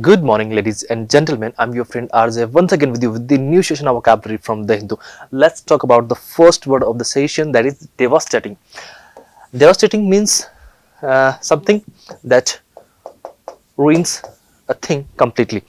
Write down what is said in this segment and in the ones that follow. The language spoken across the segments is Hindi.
Good morning, ladies and gentlemen. I'm your friend RJ once again with you with the new session of vocabulary from The Hindu. Let's talk about the first word of the session, that is devastating. Devastating means something that ruins a thing completely.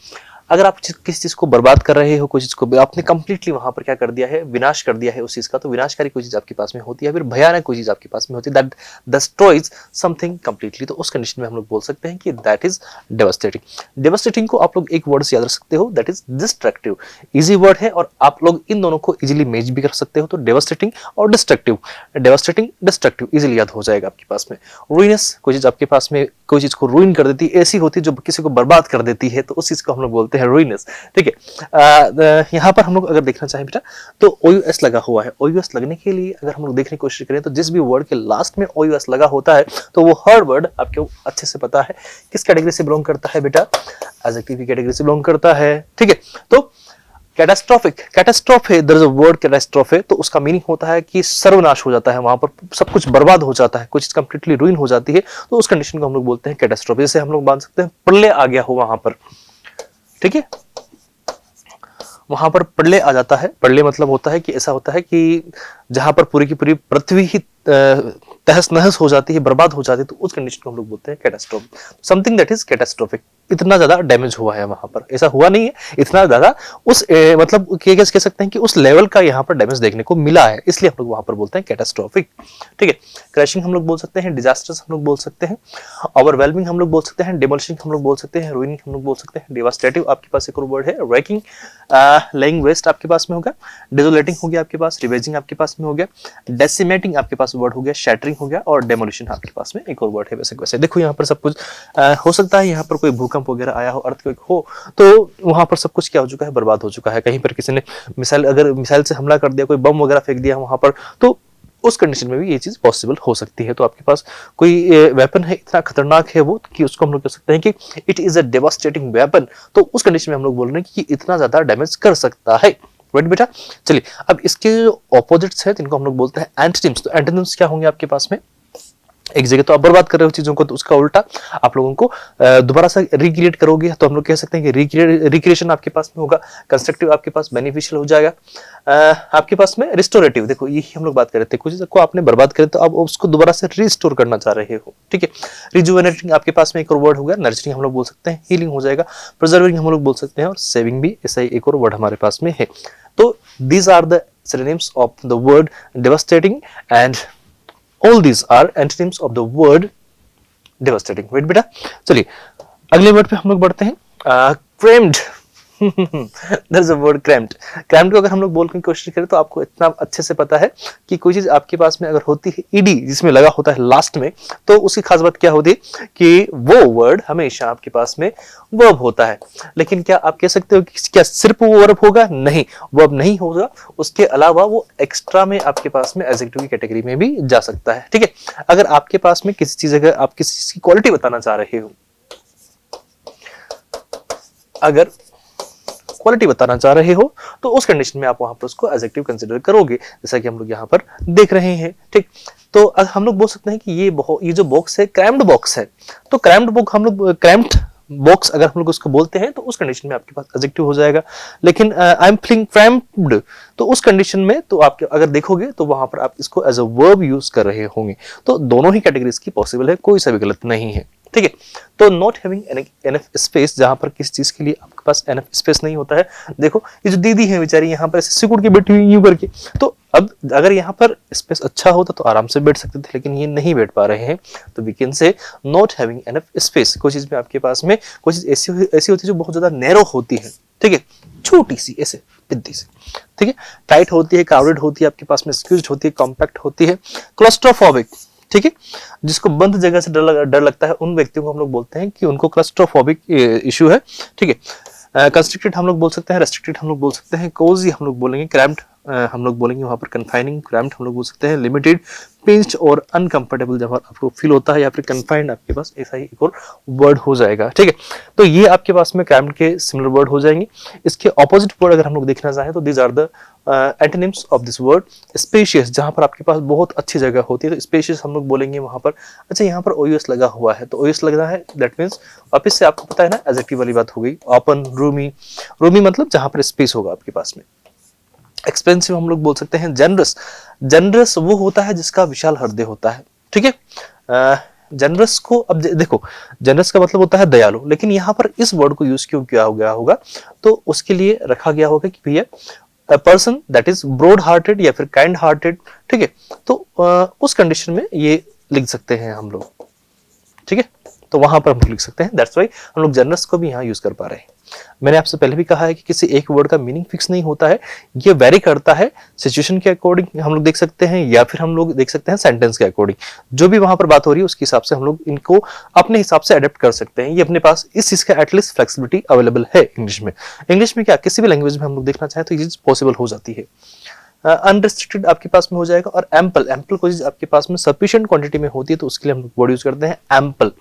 अगर आप किसी चीज को बर्बाद कर रहे हो, कोई चीज को आपने कंप्लीटली वहां पर क्या कर दिया है, विनाश कर दिया है उस चीज का, तो विनाशकारी कोई चीज आपके पास में होती है, फिर भयानक कोई चीज आपके पास में होती है, दैट डिस्ट्रॉयज समथिंग कंप्लीटली, तो उस कंडीशन में हम लोग बोल सकते हैं कि दैट इज डेवास्टेटिंग। डेवास्टेटिंग को आप लोग एक वर्ड से याद रख सकते हो, that is destructive. Easy word है और आप लोग इन दोनों को इजीली मैच भी कर सकते हो, तो डेवास्टेटिंग और डिस्ट्रक्टिव, डेवास्टेटिंग डिस्ट्रक्टिव इजीली याद हो जाएगा आपके पास में। रुइनस, कोई चीज आपके पास में कोई चीज को रुइन कर देती है, ऐसी होती है जो किसी को बर्बाद कर देती है, तो उस चीज को हम लोग बोलते हैं रुइनस। ठीक है, यहाँ पर हम लोग अगर देखना चाहें बेटा तो OUS लगा हुआ है। OUS लगने के लिए अगर हम लोग देखने की कोशिश करें तो जिस भी वर्ड के लास्ट में OUS लगा होता है तो वो हर वर्ड आपको अच्छे से पता है किस कैटेगरी से बिलोंग करता है बेटा, एडजेक्टिव की कैटेगरी से बिलोंग करता है। ठीक है, तो catastrophic, catastrophe, there is a word catastrophe, तो उसका मीनिंग होता है कि सर्वनाश हो जाता है, वहां पर सब कुछ बर्बाद हो जाता है, कुछ चीज कंप्लीटली रुइन हो जाती है, तो उस कंडीशन को हम लोग बोलते हैं कैटास्ट्रोफे। जैसे हम लोग मान सकते हैं प्रलय आ गया हो वहां पर, ठीक है, वहां पर प्रलय आ जाता है। प्रलय मतलब होता है कि ऐसा होता है कि जहां पर पूरी की पूरी पृथ्वी ही तहस नहस हो जाती है, बर्बाद हो जाती है, तो उस कंडीशन को हम लोग बोलते हैं कैटास्ट्रोफे। समथिंग दैट इज कैटास्ट्रोफिक, इतना ज्यादा डैमेज हुआ है वहां पर, ऐसा हुआ नहीं है, इतना ज्यादा उस मतलब कह सकते हैं कि उस लेवल का यहाँ पर डैमेज देखने को मिला है, इसलिए हम लोग वहां पर बोलते हैं कैटास्ट्रोफिक। ठीक है, क्रैशिंग हम लोग बोल सकते हैं, डिजास्टर्स हम लोग बोल सकते हैं, ओवरवेलमिंग हम लोग बोल सकते हैं, डिमोलिशिंग हम लोग बोल सकते हैं, रुइनिंग हम लोग बोल सकते हैं, डेवास्टेटिव आपके पास एक और वर्ड है, रैकिंग, लेइंग वेस्ट आपके पास में होगा, डिसोलेटिंग हो गया आपके पास, रिवेजिंग आपके पास में हो गया, डेसिमेटिंग आपके पास वर्ड हो गया, शैटरिंग हो गया, और डेमोलिशन आपके पास में एक और वर्ड है। वैसे वैसे देखो यहाँ पर सब कुछ हो सकता है, यहाँ पर कोई भूकंप वगैरह आया हो, अर्थक्वेक हो, तो वहां पर सब कुछ क्या हो चुका है, बर्बाद हो चुका है। कहीं पर किसी ने मिसाइल, अगर मिसाइल से हमला कर दिया, कोई बम वगैरह फेंक दिया वहां पर, तो उस कंडीशन में भी ये चीज पॉसिबल हो सकती है। तो आपके पास कोई वेपन है, इतना खतरनाक है वो कि उसको हम लोग कह सकते हैं कि it is a devastating weapon, तो उस कंडीशन में हम लोग बोल रहे हैं कि इतना ज्यादा डैमेज कर सकता है। राइट बेटा, चलिए अब इसके जो ऑपोजिट्स है जिनको हम लोग बोलते हैं एंटोनिम्स, तो एंटोनिम्स क्या होंगे आपके पास में, एक जगह तो आप बर्बाद कर रहे हो चीजों को, तो उसका उल्टा आप लोगों को दोबारा से रिक्रिएट करोगे, तो हम लोग कह सकते हैं कि रिक्रिएशन आपके पास में होगा, कंस्ट्रक्टिव आपके पास बेनिफिशियल हो जाएगा, आपके पास में रिस्टोरेटिव, देखो यही हम लोग बात कर रहे थे, कुछ चीज को आपने बर्बाद करे तो आप उसको दोबारा से रिस्टोर करना चाह रहे हो। ठीक है, रिजुवेनेटिंग आपके पास में एक और वर्ड होगा, नर्चरिंग हम लोग बोल सकते हैं, हीलिंग हो जाएगा, प्रिजर्विंग हम लोग बोल सकते हैं, और सेविंग भी ऐसा ही एक और वर्ड हमारे पास में है। तो these are the synonyms of the word devastating and all these are antonyms of the word devastating। Wait बेटा, चलिए अगले वर्ड पे हम लोग बढ़ते हैं, क्रेम्ड। There is a word cramped। cramped को अगर हम लोग बोलने की कोशिश करें तो आपको इतना अच्छे से पता है कि कोई चीज आपके पास में अगर होती है ईडी जिसमें लगा होता है लास्ट में, तो उसकी खास बात क्या होती है कि वो वर्ड हमेशा आपके पास में वर्ब होता है। लेकिन क्या आप कह सकते हो कि क्या सिर्फ वो वर्ब होगा? नहीं, वर्ब नहीं होगा, उसके अलावा वो एक्स्ट्रा में आपके पास में एडजेक्टिव की कैटेगरी में भी जा सकता है। ठीक है, अगर आपके पास में किसी चीज, अगर आप किसी चीज की क्वालिटी बताना चाह रहे हो, अगर क्वालिटी बताना चाह रहे हो, तो उस कंडीशन में आप वहां पर उसको एडजेक्टिव कंसीडर करोगे, जैसा कि हम लोग यहाँ पर देख रहे हैं। ठीक, तो हम लोग बोल सकते हैं कि ये जो बॉक्स है क्रैम्ड बॉक्स है, तो क्रैम्ड बॉक्स हम लोग क्रैम्ड बॉक्स अगर हम लोग उसको बोलते हैं तो उस कंडीशन में आपके पास एडजेक्टिव हो जाएगा। लेकिन आई एम फीलिंग क्रैम्प्ड, तो उस कंडीशन में तो आप अगर देखोगे तो वहां पर आप इसको एज अ वर्ब यूज कर रहे होंगे, तो दोनों ही कैटेगरीज की पॉसिबल है, कोई सा भी गलत नहीं है। ठीक है, तो नॉट हैविंग एनफ स्पेस, जहां पर किसी चीज के लिए आपके पास एनफ स्पेस नहीं होता है। देखो ये जो दीदी है बेचारी यहाँ पर ऐसे सिकुड़ के बैठी हुई यूं करके, तो अब अगर यहाँ पर स्पेस अच्छा होता तो आराम से बैठ सकते थे, लेकिन ये नहीं बैठ पा रहे हैं, तो we can say not having enough space. कोई चीज में आपके पास में कोई चीज ऐसी होती है जो बहुत ज्यादा नैरो होती है, ठीक है, छोटी सी ऐसे पिद्दी सी, ठीक है, टाइट होती है, क्राउडेड होती है, आपके पास में स्क्यूज्ड होती है, कॉम्पैक्ट होती है, क्लस्ट्रोफोबिक, ठीक है, जिसको बंद जगह से डर लगता है, उन व्यक्तियों को हम लोग बोलते हैं कि उनको क्लस्ट्रोफोबिक इश्यू है। ठीक है, कंस्ट्रिक्टेड हम लोग बोल सकते हैं, रेस्ट्रिक्टेड हम लोग बोल सकते हैं, कोजी हम लोग बोलेंगे, क्रैम्प्ड हम लोग बोलेंगे वहाँ पर कन्फाइनिंग, क्रैम्प्ड हम लोग बोल सकते हैं, लिमिटेड, पिंच्ड और अनकंफर्टेबल जब आपको फील होता है, या फिर कन्फाइंड आपके पास ऐसा ही एक और वर्ड हो जाएगा। ठीक है, तो ये आपके पास में क्रैम्प्ड के सिमिलर वर्ड हो जाएंगे। इसके ऑपोजिट वर्ड अगर हम लोग देखना चाहें तो these are the antonyms of this word. Spacious, जहां पर आपके पास बहुत अच्छी जगह होती है तो स्पेशियस हम लोग बोलेंगे वहां पर। अच्छा, यहाँ पर ओयूएस लगा हुआ है तो ओयूएस लग रहा है, दैट मीन्स वापिस से आपको पता है ना, एडजेक्टिव वाली बात हो गई। ओपन, रूमी, रूमी मतलब जहां पर स्पेस होगा आपके पास में। एक्सपेंसिव हम लोग बोल सकते हैं। जनरस, जनरस वो होता है जिसका विशाल हृदय होता है। ठीक है, जनरस को अब देखो, जनरस का मतलब होता है दयालु, लेकिन यहाँ पर इस वर्ड को यूज क्यों किया गया होगा, तो उसके लिए रखा गया होगा कि भैया a person that is broad hearted या फिर काइंड हार्टेड। ठीक है, तो उस कंडीशन में ये लिख सकते हैं हम लोग। ठीक है, तो वहां पर हम लिख सकते हैं, दैट्स व्हाई हम लोग जनरस को भी यहाँ यूज कर पा रहे हैं। मैंने आपसे पहले भी कहा है कि किसी एक वर्ड का मीनिंग फिक्स नहीं होता है, ये वेरी करता है सिचुएशन के अकॉर्डिंग हम लोग देख सकते हैं, या फिर हम लोग देख सकते हैं सेंटेंस के अकॉर्डिंग। जो भी वहां पर बात हो रही है उसके हिसाब से हम लोग इनको अपने हिसाब से अडेप्ट कर सकते हैं। ये अपने पास इस चीज का एटलीस्ट फ्लेक्सिबिलिटी अवेलेबल है इंग्लिश में। इंग्लिश में क्या, किसी भी लैंग्वेज में हम लोग देखना चाहें तो ये चीज पॉसिबल हो जाती है। अनरिस्ट्रिक्टेड आपके पास में हो जाएगा, और एम्पल, एम्पल कोई चीज आपके पास में सफिशिएंट क्वांटिटी में होती है तो उसके लिए हम लोग वर्ड यूज करते हैं एम्पल।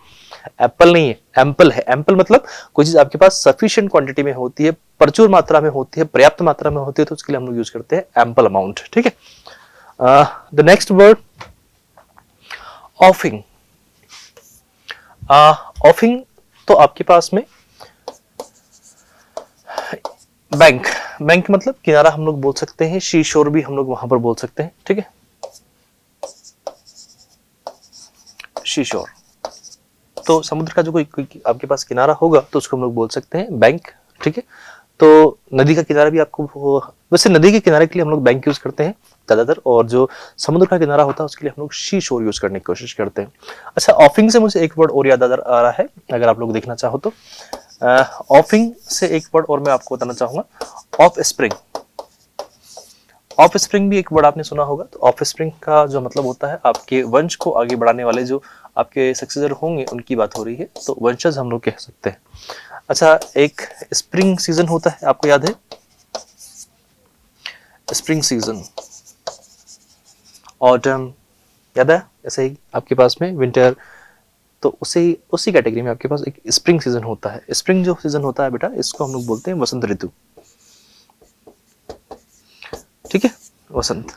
एप्पल नहीं है, एम्पल है। एम्पल मतलब कोई चीज आपके पास सफिशिएंट क्वांटिटी में होती है, प्रचुर मात्रा में होती है, पर्याप्त मात्रा में होती है, तो उसके लिए हम लोग यूज करते हैं एम्पल अमाउंट। ठीक है, द नेक्स्ट वर्ड ऑफिंग। ऑफिंग तो आपके पास में बैंक, बैंक मतलब किनारा हम लोग बोल सकते हैं, सी शोर भी हम लोग वहां पर बोल सकते हैं। ठीक है, सी शोर तो समुद्र का जो कोई आपके पास किनारा होगा तो उसको हम लोग बोल सकते हैं बैंक। ठीक है, तो नदी का किनारा भी आपको, वैसे नदी के किनारे के लिए हम लोग बैंक यूज करते हैं ज्यादातर, और जो समुद्र का किनारा होता है उसके लिए हम लोग सी शोर यूज करने की कोशिश करते हैं। अच्छा, ऑफिंग से मुझे एक वर्ड और याद आ रहा है, अगर आप लोग देखना चाहो तो ऑफिंग से एक वर्ड और मैं आपको बताना चाहूंगा, ऑफ स्प्रिंग। ऑफ स्प्रिंग भी एक वर्ड आपने सुना होगा। तो ऑफ स्प्रिंग का जो मतलब होता है आपके वंश को आगे बढ़ाने वाले जो आपके सक्सेसर होंगे उनकी बात हो रही है, तो वंशज हम लोग कह सकते हैं। अच्छा, एक स्प्रिंग सीजन होता है, आपको याद है स्प्रिंग सीजन, ऑटम याद है, ऐसे ही आपके पास में विंटर, तो उसी कैटेगरी में आपके पास एक स्प्रिंग सीजन होता है। स्प्रिंग जो सीजन होता है बेटा, इसको हम लोग बोलते हैं वसंत ऋतु। ठीक है, वसंत।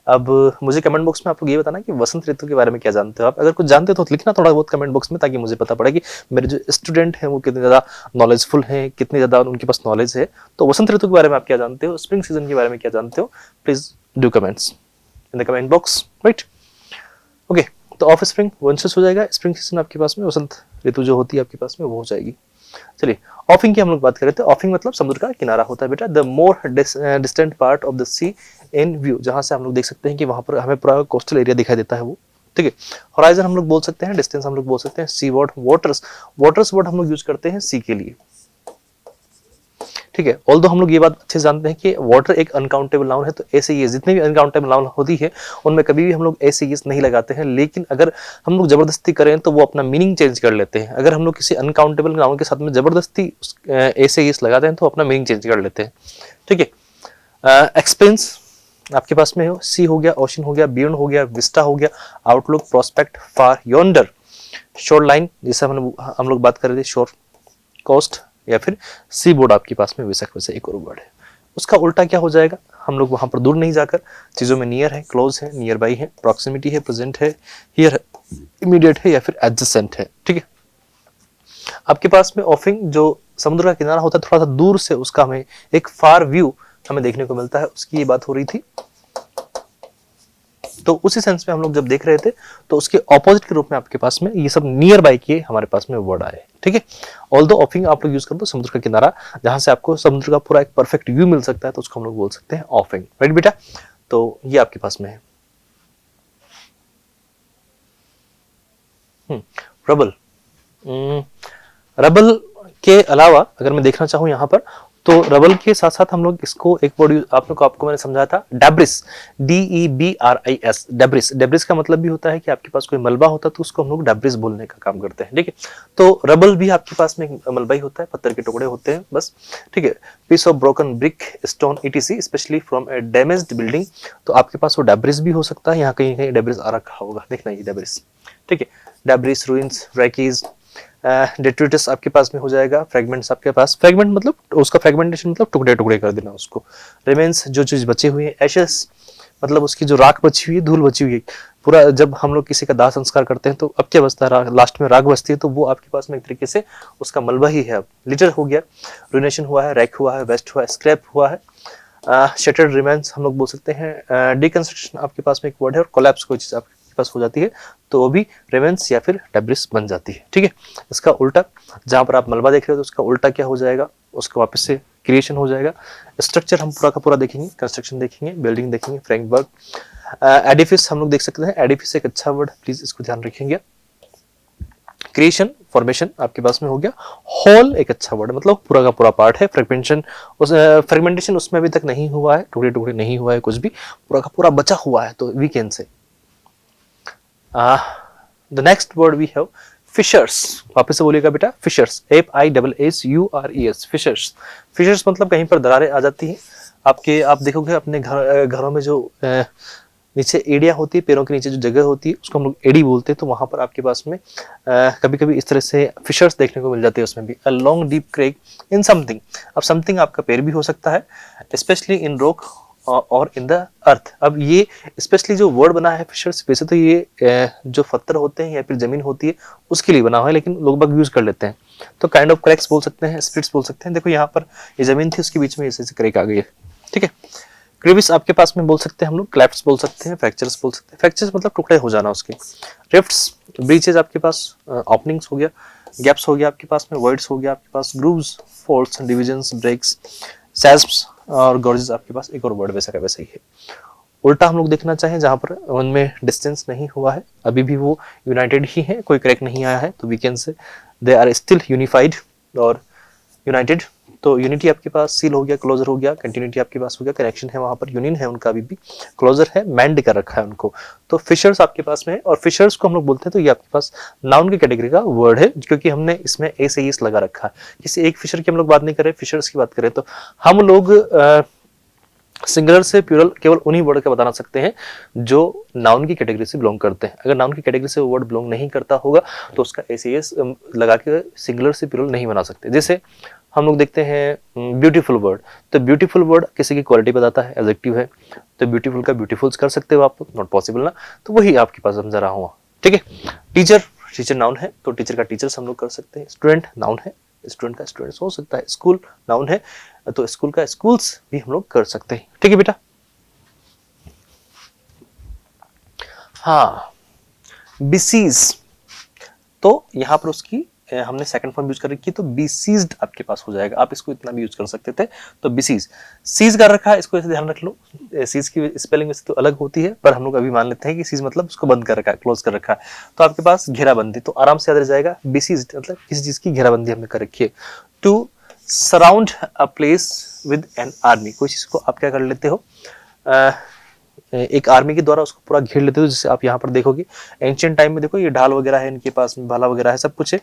अब मुझे कमेंट बॉक्स में आप लोग ये बताना कि वसंत ऋतु के बारे में क्या जानते हो आप। अगर कुछ जानते हो तो लिखना थोड़ा बहुत कमेंट बॉक्स में, ताकि मुझे पता पड़े कि मेरे जो स्टूडेंट हैं वो कितने ज़्यादा नॉलेजफुल हैं, कितने ज़्यादा उनके पास नॉलेज है। तो वसंत ऋतु के बारे में आप क्या जानते हो, स्प्रिंग सीजन के बारे में क्या जानते हो, please do comments in the comment box, right. Okay, तो ऑफ स्प्रिंग वंशज हो जाएगा, स्प्रिंग सीजन आपके पास में, वसंत ऋतु जो होती है आपके पास में वो हो जाएगी। चलिए, ऑफिंग की हम लोग बात कर रहे थे। ऑफिंग मतलब समुद्र का किनारा होता है बेटा, the more distant part of the sea in view, जहां से हम लोग देख सकते हैं कि वहां पर हमें पूरा कोस्टल एरिया दिखाई देता है वो। ठीक है, होराइजन हम लोग बोल सकते हैं, डिस्टेंस हम लोग बोल सकते हैं सी वर्ड। वाटर्स, वाटर्स वर्ड हम लोग यूज करते हैं सी के लिए। ठीक है, ऑल्दो हम लोग ये बात अच्छे से जानते हैं कि वाटर एक अनकाउंटेबल नाउन है, तो ऐसे ही जितने भी अनकाउंटेबल नाउन होती है उनमें कभी भी हम लोग ऐसे ये नहीं लगाते हैं, लेकिन अगर हम लोग जबरदस्ती करें तो वो अपना मीनिंग चेंज कर लेते हैं। अगर हम लोग किसी अनकाउंटेबल नाउन के साथ में जबरदस्ती ऐसे ये लगाते हैं तो अपना मीनिंग चेंज कर लेते हैं। ठीक है, एक्सपेंस आपके पास में हो, सी हो गया, ओशन हो गया, बियॉन्ड हो गया, विस्टा हो गया, आउटलुक, प्रोस्पेक्ट, फार, योंडर, शोर लाइन जैसे हम लोग बात कर रहे थे, शोर, कोस्ट, या फिर सी बोर्ड आपके पास में बेशक वैसे एक और वर्ड है। उसका उल्टा क्या हो जाएगा, हम लोग वहां पर दूर नहीं जाकर चीजों में नियर है, क्लोज है, नियर बाई है, प्रॉक्सिमिटी है, प्रेजेंट है, हियर है, इमीडिएट है, या फिर एडजेसेंट है। ठीक है, आपके पास में ऑफिंग जो समुद्र का किनारा होता है थोड़ा सा दूर से उसका हमें एक फार व्यू हमें देखने को मिलता है, उसकी ये बात हो रही थी। तो उसी सेंस में हम लोग जब देख रहे थे तो उसके ऑपोजिट के रूप में आपके पास में ये सब नियर बाई के हमारे पास में वर्ड आए। ठीक है, ऑल्दो ऑफिंग आप लोग यूज कर दो समुद्र का किनारा, जहां से आपको समुद्र का पूरा एक परफेक्ट व्यू मिल सकता है, तो उसको हम लोग बोल सकते हैं ऑफिंग, राइट बेटा। तो ये आपके पास में है। रबल, रबल के अलावा अगर मैं देखना चाहूं यहाँ पर, तो रबल के साथ साथ हम लोग इसको एक वर्ड आपको मैंने समझाया था, डेब्रिस, DEBRIS, डेब्रिस। डेब्रिस का मतलब भी होता है कि आपके पास कोई मलबा होता है तो उसको हम लोग डेब्रिस बोलने का काम करते हैं, ठीक है। तो रबल भी आपके पास में एक मलबा ही होता है, पत्थर के टुकड़े होते हैं बस, ठीक है। Piece of broken brick, stone, ETC, specially from a damaged building, तो आपके पास वो डेब्रिस भी हो सकता है। यहाँ कहीं कहीं डेब्रिस आ रखा होगा, देखना ये डेब्रिस, ठीक है। डेब्रिस, रूइंस, रैकीज, डेट्रिटस आपके पास में हो जाएगा। फ्रेगमेंट्स आपके पास, फ्रेगमेंट मतलब उसका फ्रेगमेंटेशन मतलब टुकड़े टुकड़े कर देना उसको। रिमेन्स, जो चीज बचे हुए हैं। एशेस मतलब उसकी जो राख बची हुई है, धूल बची हुई है। पूरा जब हम लोग किसी का दाह संस्कार करते हैं तो अब क्या बचता है, लास्ट में राख बचती है, तो वो आपके पास में एक तरीके से उसका मलबा ही है। अब लिटर हो गया, रुइनेशन हुआ है, रैक हुआ है, वेस्ट हुआ है, स्क्रैप हुआ है, शटर्ड रिमेन्स हम लोग बोल सकते हैं। डिकंस्ट्रक्शन आपके पास में एक वर्ड है, और कोलैप्स कोई चीज आपके पास हो जाती है तो वो भी रिमेन्स या फिर डेब्रिस बन जाती है, ठीक है। इसका उल्टा, जहां पर आप मलबा देख रहे हो तो उसका उल्टा क्या हो जाएगा, उसका वापस से क्रिएशन हो जाएगा। स्ट्रक्चर हम पूरा का पूरा देखेंगे, कंस्ट्रक्शन देखेंगे, बिल्डिंग देखेंगे, फ्रेमवर्क। एडिफिस हम लोग देख सकते हैं, एडिफिस एक अच्छा वर्ड, प्लीज इसको ध्यान रखेंगे। क्रिएशन, फॉर्मेशन आपके पास में हो गया। होल एक अच्छा वर्ड, मतलब पूरा का पूरा पार्ट है। फ्रेगमेंटेशन, उस फ्रेगमेंटेशन उसमें अभी तक नहीं हुआ है, टुकड़े टुकड़े नहीं हुआ है कुछ भी, पूरा का पूरा बचा हुआ है, तो we can say. The next word we have fissures. वापस से बोलिएगा बेटा, फिशर्स, FISSURES, फिशर्स। फिशर्स मतलब कहीं पर दरारें आ जाती हैं आपके, आप देखोगे अपने घरों में जो नीचे एड़िया होती है, पैरों के नीचे जो जगह होती है उसको हम लोग एड़ी बोलते हैं। तो वहां पर आपके पास में कभी कभी इस तरह से फिशर्स देखने को मिल जाते हैं। उसमें भी a long deep crack in something. अब समथिंग आपका पैर भी हो सकता है, स्पेशली इन रॉक और इन द अर्थ। अब ये स्पेशली जो वर्ड बना है फिशर्स, वैसे तो ये जो पत्थर होते हैं या फिर जमीन होती है उसके लिए बना हुआ है, लेकिन लोग बाग यूज कर लेते हैं। तो काइंड ऑफ क्रैक्स बोल सकते हैं, स्प्लिट्स बोल सकते हैं। देखो यहाँ पर ये जमीन थी, उसके बीच में ऐसे क्रैक आ गई है, ठीक है। क्रीविस आपके पास में बोल सकते हैं हम लोग, क्लैफ्ट्स बोल सकते हैं, फ्रैक्चर्स बोल सकते हैं। फ्रैक्चर्स मतलब टुकड़े हो जाना उसके। रिफ्ट्स, ब्रीचेज आपके पास, ओपनिंग्स हो गया, गैप्स हो गया आपके पास में, वॉइड्स हो गया आपके पास, ग्रूव्स, फॉल्ट्स, डिविजन्स, ब्रेक्स, सैस्प्स और गॉर्जेस आपके पास एक और वर्ड वैसा का वैसा ही है। उल्टा हम लोग देखना चाहें जहां पर उनमें डिस्टेंस नहीं हुआ है, अभी भी वो यूनाइटेड ही है, कोई क्रैक नहीं आया है, तो we can say they are still unified और यूनाइटेड। तो यूनिटी आपके पास, सील हो गया, क्लोजर हो गया, कंटिन्यूटी आपके पास हो गया, कनेक्शन है वहां पर, यूनियन है उनका, अभी भी क्लोजर है, मैंड कर रखा है उनको। तो फिशर्स आपके पास में है, और फिशर्स को हम लोग बोलते हैं तो ये आपके पास नाउन की कैटेगरी का वर्ड है, क्योंकि हमने इसमें ए से एस लगा रखा है। किसी एक फिशर की हम लोग बात नहीं कर रहे, फिशर्स की बात करें तो हम लोग सिंगुलर से प्लूरल केवल उन्हीं वर्ड का बताना सकते हैं जो नाउन की कैटेगरी से बिलोंग करते हैं। अगर नाउन की कैटेगरी से वो वर्ड बिलोंग नहीं करता होगा तो उसका एस लगा के सिंगुलर से प्लूरल नहीं बना सकते। जैसे हम लोग देखते हैं ब्यूटीफुल वर्ड, तो ब्यूटीफुल वर्ड किसी की क्वालिटी बताता है, एडजेक्टिव है, तो ब्यूटीफुल का ब्यूटीफुल्स कर सकते हो आप, नॉट पॉसिबल ना, तो वही आपके पास समझा रहा हूँ, ठीक है। टीचर, टीचर नाउन है तो टीचर का टीचर्स हम लोग कर सकते हैं। स्टूडेंट नाउन है, स्टूडेंट का स्टूडेंट्स हो सकता है। स्कूल नाउन है तो स्कूल का स्कूल्स भी हम लोग कर सकते हैं, ठीक है बेटा। हाँ, बिसीज, तो यहां पर उसकी हमने सेकंड फॉर्म यूज कर रखी है, तो बीसीज्ड आपके पास हो जाएगा। आप इसको इतना भी यूज कर सकते थे, तो बीसीज, सीज कर रखा है, इसको ऐसे ध्यान रख लो। सीज की स्पेलिंग वैसे तो अलग होती है, पर हम लोग अभी मान लेते हैं कि सीज मतलब उसको बंद कर रखा है, क्लोज कर रखा है। तो आपके पास घेराबंदी, तो आराम से याद रह जाएगा, बीसीज्ड मतलब किसी चीज की घेराबंदी हमने कर रखी है। To surround a place with an army, कोई चीज को आप क्या कर लेते हो, एक आर्मी के द्वारा उसको पूरा घेर लेते हो। जैसे आप यहाँ पर देखोगे एंशिएंट टाइम में, देखो ये ढाल वगैरह है इनके पास में, भाला वगैरह है, सब कुछ है।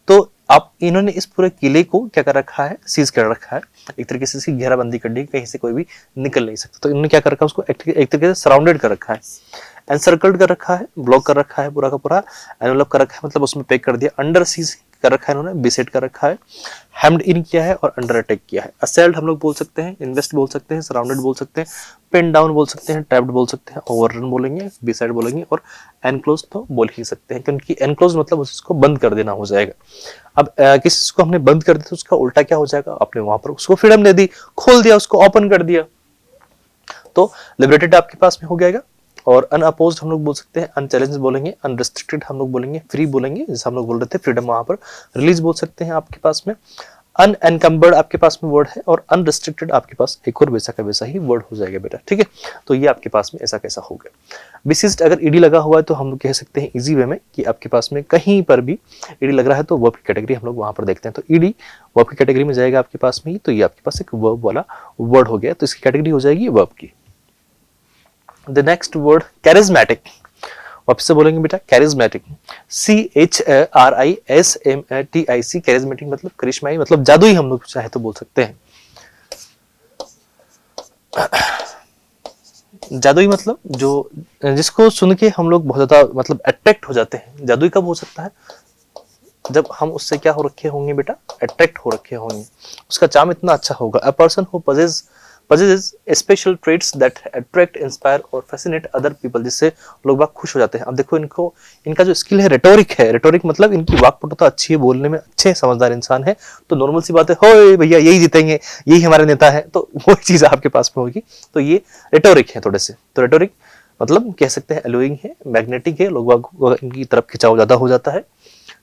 तो आप इन्होंने इस पूरे किले को क्या कर रखा है, सीज कर रखा है, एक तरीके से इसकी घेराबंदी कर दी, कहीं से कोई भी निकल नहीं सकता। तो इन्होंने क्या कर रखा है, उसको एक तरीके से सराउंडेड कर रखा है, एनसर्कल्ड कर रखा है, ब्लॉक कर रखा है पूरा का पूरा, एनवेलप कर रखा है, मतलब उसमें पैक कर दिया, अंडर सीज कर रखा है इन्होंने, बिसेट कर रखा है, हेम्ड इन किया है और अंडर अटैक किया है। असेल्ड हम लोग बोल सकते हैं, इन्वेस्ट बोल सकते हैं, सराउंडेड बोल सकते हैं, पिन डाउन बोल सकते हैं, ट्रैप्ड बोल सकते हैं, ओवररन बोलेंगे, बिसाइड बोलेंगे, और एनक्लोज तो बोल ही सकते हैं, क्योंकि एनक्लोज मतलब उसको बंद कर देना हो जाएगा। अब किसी चीज को हमने बंद कर दिया तो उसका उल्टा क्या हो जाएगा, आपने वहां पर उसको फ्रीडम दे दी, खोल दिया, उसको ओपन कर दिया, तो लिबरेटेड आपके पास में हो जाएगा। और अनअपोज्ड हम लोग बोल सकते हैं, अनचैलेंज बोलेंगे, अनरिस्ट्रिक्टेड हम लोग बोलेंगे, फ्री बोलेंगे, जैसे हम लोग बोल रहे थे फ्रीडम, वहां पर रिलीज बोल सकते हैं आपके पास में। अनएनकम्बर्ड आपके पास में वर्ड है, और अनरिस्ट्रिक्टेड आपके पास एक और वैसा का वैसा ही वर्ड हो जाएगा बेटा, ठीक है। तो ये आपके पास में ऐसा कैसा हो गया। विशिष्ट अगर ईडी लगा हुआ है तो हम लोग कह सकते हैं इजी वे में कि आपके पास में कहीं पर भी ईडी लग रहा है तो वर्ब की कैटेगरी हम लोग वहां पर देखते हैं। तो ईडी वर्ब की कैटेगरी में जाएगा आपके पास में ही, तो ये आपके पास एक वर्ब वाला वर्ड हो गया, तो इसकी कैटेगरी हो जाएगी वर्ब की। द नेक्स्ट वर्ड कैरिज्मेटिक, वापस से बोलेंगे बेटा कैरिज्मेटिक, CHRISMATIC, कैरिज्मेटिक मतलब करिश्माई, मतलब जादुई हम लोग चाहे तो बोल सकते हैं। जादुई मतलब जो जिसको सुन के हम लोग बहुत ज्यादा मतलब अट्रैक्ट हो जाते हैं। जादुई कब हो सकता है? जब हम उससे क्या हो रखे होंगे बेटा, अट्रैक्ट हो रखे होंगे, उसका चार्म इतना अच्छा होगा। A person who possesses special traits that attract, inspire और fascinate other people, जिससे लोग बाग खुश हो जाते हैं। अब देखो इनका जो स्किल है रेटोरिक है। रेटोरिक मतलब इनकी वाक्पटुता अच्छी है, बोलने में अच्छे समझदार इंसान है, तो नॉर्मल सी बात है, हो भैया यही जीतेंगे, यही हमारे नेता है, तो वो चीज आपके पास में होगी। तो ये रेटोरिक है थोड़े से। तो रेटोरिक मतलब कह सकते हैं अलोइंग है, मैग्नेटिक है, लोग बाग इनकी तरफ खिंचाव ज्यादा हो जाता है,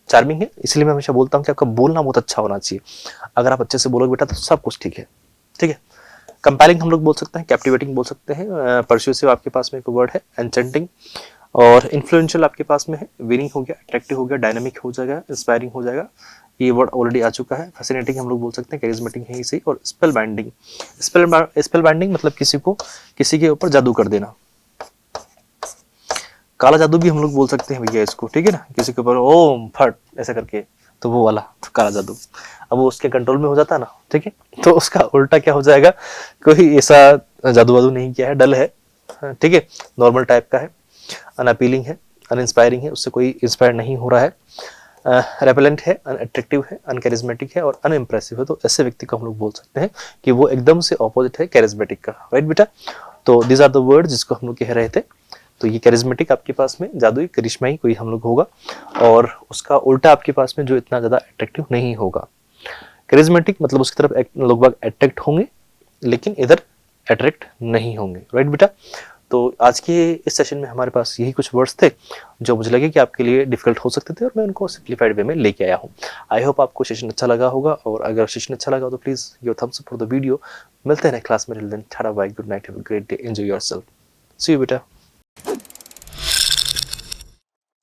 चार्मिंग है। इसलिए मैं हमेशा बोलता हूँ कि आपका बोलना बहुत अच्छा होना चाहिए। अगर आप अच्छे से बोलोगे बेटा तो सब कुछ ठीक है, ठीक है। कंपेलिंग हम लोग बोल सकते हैं, कैप्टिवेटिंग बोल सकते हैं, परस्यूसिव आपके पास में एक वर्ड है, एन्चेंटिंग, और इन्फ्लुएंशियल आपके पास में है, विनिंग हो गया, अट्रैक्टिव हो गया, डायनामिक हो जाएगा, इंस्पायरिंग हो जाएगा, ये वर्ड ऑलरेडी आ चुका है। फैसिनेटिंग हम लोग बोल सकते हैं, कैरिज्मेटिक है इसे, और स्पेल बाइंडिंग। स्पेल बाइंडिंग मतलब किसी के ऊपर जादू कर देना। काला जादू भी हम लोग बोल सकते हैं भैया इसको, ठीक है ना, किसी के ऊपर ओम फट ऐसा करके, तो वो वाला तो काला जादू। अब वो उसके कंट्रोल में हो जाता है ना, ठीक है, तो उसका उल्टा क्या हो जाएगा, कोई ऐसा जादू वादू नहीं किया है, डल है, ठीक है, नॉर्मल टाइप का है, अनअपीलिंग है, अनइंस्पायरिंग है, उससे कोई इंस्पायर नहीं हो रहा है, रेपेलेंट है, अनअट्रैक्टिव है, अनकैरिज्मेटिक है और अनइम्प्रेसिव है। तो ऐसे व्यक्ति को हम लोग बोल सकते हैं कि वो एकदम से ऑपोजिट है कैरिज्मेटिक का, राइट बेटा। तो दीज आर द वर्ड जिसको हम लोग कह रहे थे। तो ये कैरिज्मेटिक आपके पास में जादुई करिश्माई कोई हम लोग होगा, और उसका उल्टा आपके पास में जो इतना ज्यादा अट्रैक्टिव नहीं होगा। करिज्मेटिक मतलब उसकी तरफ लोग बाग अट्रैक्ट होंगे, लेकिन इधर अट्रैक्ट नहीं होंगे, राइट बेटा। तो आज के इस सेशन में हमारे पास यही कुछ वर्ड्स थे जो मुझे लगे कि आपके लिए डिफिकल्ट हो सकते थे, और मैं उनको सिंप्लीफाइड वे में लेके आया हूँ। आई होप आपको सेशन अच्छा लगा होगा, और अगर सेशन अच्छा लगा तो please give thumbs up for the video. मिलते हैं क्लास में, tata bye, good night, have a great day, enjoy yourself, see you बेटा।